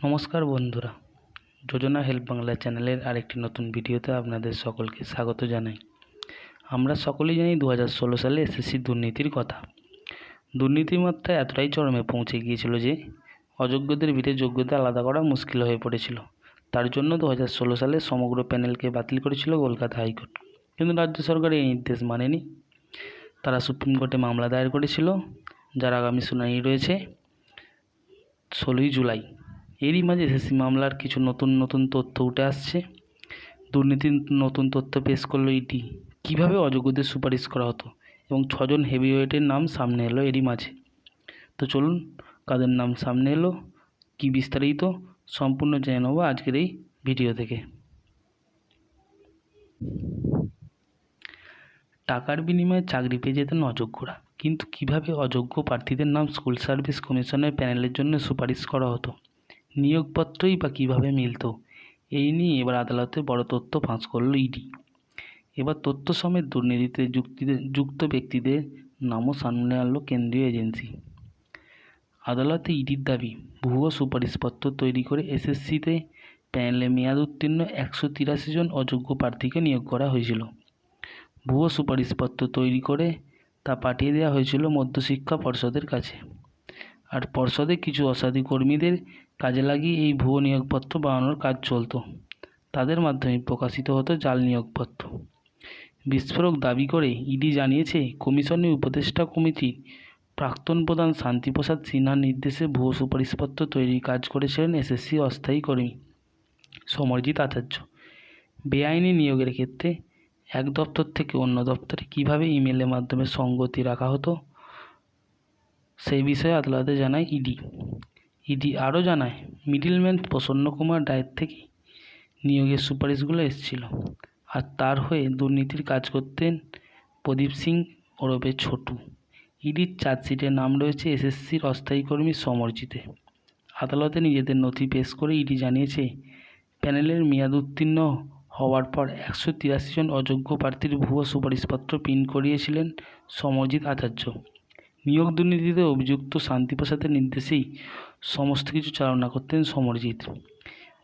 নমস্কার বন্ধুরা, যোজনা হেল্প বাংলা চ্যানেলের আরেকটি নতুন ভিডিওতে আপনাদের সকলকে স্বাগত জানাই। আমরা সকলেই জানি 2016 সালে এসএসসি দুর্নীতির কথা। দুর্নীতির মাত্রা এতটাই চরমে পৌঁছে গিয়েছিল যে অযোগ্যদের ভিড়ে যোগ্যতা আলাদা করা মুশকিল হয়ে পড়েছিল। তার জন্য 2016 সালে সমগ্র প্যানেলকে বাতিল করেছিল কলকাতা হাইকোর্ট। কিন্তু রাজ্য সরকার এই নির্দেশ মানেনি। তারা সুপ্রিম কোর্টে মামলা দায়ের করেছিল, যার আগামী শুনানি রয়েছে 16ই জুলাই। এরই মাঝে এসএসসি মামলার কিছু নতুন তথ্য উঠে আসছে। দুর্নীতির নতুন তথ্য পেশ করলো ইডি। কীভাবে অযোগ্যদের সুপারিশ করা হতো এবং 6 জন হেভিওয়েটের নাম সামনে এলো এরই মাঝে। তো চলুন, কাদের নাম সামনে এলো, কি বিস্তারিত সম্পূর্ণ জেনে নেব আজকের এই ভিডিও থেকে। টাকার বিনিময়ে চাকরি পেয়ে যেতেন অযোগ্যরা, কিন্তু কিভাবে অযোগ্য প্রার্থীদের নাম স্কুল সার্ভিস কমিশনের প্যানেলের জন্য সুপারিশ করা হতো, নিয়োগপত্রই বা কীভাবে মিলত, এই নিয়ে এবার আদালতে বড় তথ্য ফাঁস করল ইডি। এবার তথ্য সমেত দুর্নীতিতে যুক্ত ব্যক্তিদের নামও সামনে আনলো কেন্দ্রীয় এজেন্সি। আদালতে ইডির দাবি, ভুয়ো সুপারিশপত্র তৈরি করে এসএসসিতে প্যানেলে মেয়াদ উত্তীর্ণ 183 জন অযোগ্য প্রার্থীকে নিয়োগ করা হয়েছিল। ভুয়ো সুপারিশপত্র তৈরি করে তা পাঠিয়ে দেওয়া হয়েছিল মধ্যশিক্ষা পর্ষদের কাছে, আর পর্ষদে কিছু অসাধু কর্মীদের কাজে লাগিয়ে এই ভুয়ো নিয়োগপত্র বানানোর কাজ চলত। তাদের মাধ্যমে প্রকাশিত হতো জাল নিয়োগপত্র। বিস্ফোরক দাবি করে ইডি জানিয়েছে, কমিশনের উপদেষ্টা কমিটির প্রাক্তন প্রধান শান্তিপ্রসাদ সিনহার নির্দেশে ভুয়ো সুপারিশপত্র তৈরির কাজ করেছিলেন এসএসসি অস্থায়ী কর্মী সমরজিৎ আচার্য। বেআইনি নিয়োগের ক্ষেত্রে এক দপ্তর থেকে অন্য দপ্তরে কীভাবে ইমেলের মাধ্যমে সঙ্গতি রাখা হতো, সেই বিষয়ে আদালতে জানায় ইডি। ইডি আরও জানায়, মিডলম্যান প্রসন্ন কুমার রায়ের থেকে নিয়োগের সুপারিশগুলো এসেছিল, আর তার হয়ে দুর্নীতির কাজ করতেন প্রদীপ সিং ওরফে ছোটু। ইডির চার্জশিটের নাম রয়েছে এসএসসির অস্থায়ী কর্মী সমরজিতে। আদালতে নিজেদের নথি পেশ করে ইডি জানিয়েছে, প্যানেলের মেয়াদ উত্তীর্ণ হওয়ার পর 183 জন অযোগ্য প্রার্থীর ভুয়ো সুপারিশপত্র প্রিন্ট করিয়েছিলেন সমরজিৎ আচার্য। নিয়োগ দুর্নীতিতে অভিযুক্ত শান্তিপ্রসাদের নির্দেশেই সমস্ত কিছু চালনা করতেন সমরজিৎ।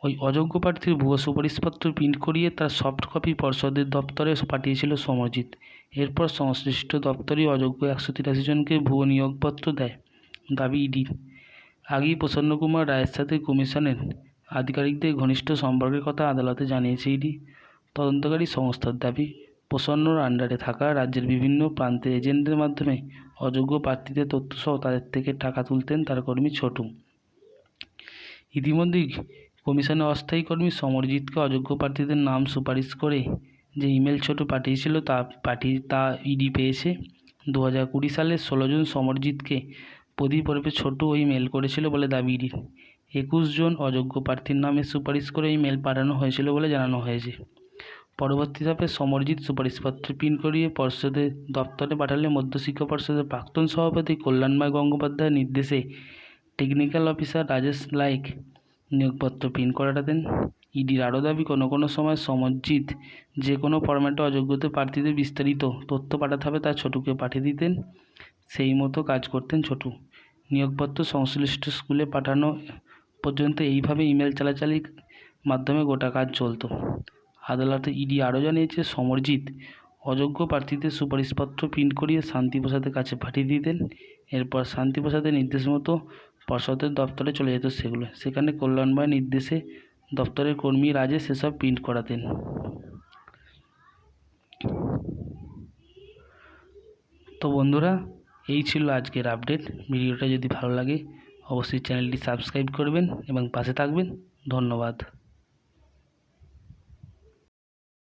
ওই অযোগ্য প্রার্থীর ভুয়ো সুপারিশপত্র প্রিন্ট করিয়ে তার সফট কপি পর্ষদের দপ্তরে পাঠিয়েছিল সমরজিৎ। এরপর সংশ্লিষ্ট দপ্তরই অযোগ্য 183 জনকে ভুয়ো নিয়োগপত্র দেয়। দাবি ইডির, আগেই প্রসন্ন কুমার রায়ের সাথে কমিশনের আধিকারিকদের ঘনিষ্ঠ সম্পর্কের কথা আদালতে জানিয়েছে ইডি। তদন্তকারী সংস্থার দাবি, প্রসন্নর আন্ডারে থাকা রাজ্যের বিভিন্ন প্রান্তের এজেন্টদের মাধ্যমে অযোগ্য প্রার্থীদের তথ্যসহ তাদের থেকে টাকা তুলতেন তার কর্মী ছোটু। ইতিমধ্যেই কমিশনের অস্থায়ী কর্মী সমরজিৎকে অযোগ্য প্রার্থীদের নাম সুপারিশ করে যে ইমেল ছোটু পাঠিয়েছিল তা ইডি পেয়েছে। 2020 সালে 16 জন সমরজিৎকে প্রদীপ ওরফে ছোটু ওই মেল করেছিল বলে দাবি ইডির। 21 জন অযোগ্য প্রার্থীর নামে সুপারিশ করে এই মেল পাঠানো হয়েছিল বলে জানানো হয়েছে। পরবর্তী ধাপে সমরজিৎ সুপারিশপত্র প্রিন্ট করিয়ে পর্ষদের দপ্তরে পাঠালে মধ্যশিক্ষা পর্ষদের প্রাক্তন সভাপতি কল্যাণময় গঙ্গোপাধ্যায়ের নির্দেশে টেকনিক্যাল অফিসার রাজেশ লাইক নিয়োগপত্র প্রিন্ট করাতেন। ইডির আরও দাবি, কোনো সময় সমরজিৎ যে কোনো ফরম্যাটে অযোগ্যদের প্রার্থীদের বিস্তারিত তথ্য পাঠাতে হবে তা ছোটুকে পাঠিয়ে দিতেন। সেই মতো কাজ করতেন ছোটু। নিয়োগপত্র সংশ্লিষ্ট স্কুলে পাঠানো পর্যন্ত এইভাবে ইমেল চালাচালির মাধ্যমে গোটা কাজ চলত। আদালতে ইডি আরও জানিয়েছে, সমরজিৎ অযোগ্য প্রার্থীদের সুপারিশপত্র প্রিন্ট করিয়ে শান্তিপ্রসাদের কাছে পাঠিয়ে দিতেন। এরপর শান্তিপ্রসাদের নির্দেশ মতো পর্ষদের দপ্তরে চলে যেত সেগুলো। সেখানে কল্যাণময় নির্দেশে দপ্তরের কর্মী রাজে সেসব প্রিন্ট করাতেন। তো বন্ধুরা, এই ছিল আজকের আপডেট। ভিডিওটা যদি ভালো লাগে অবশ্যই চ্যানেলটি সাবস্ক্রাইব করবেন এবং পাশে থাকবেন। ধন্যবাদ।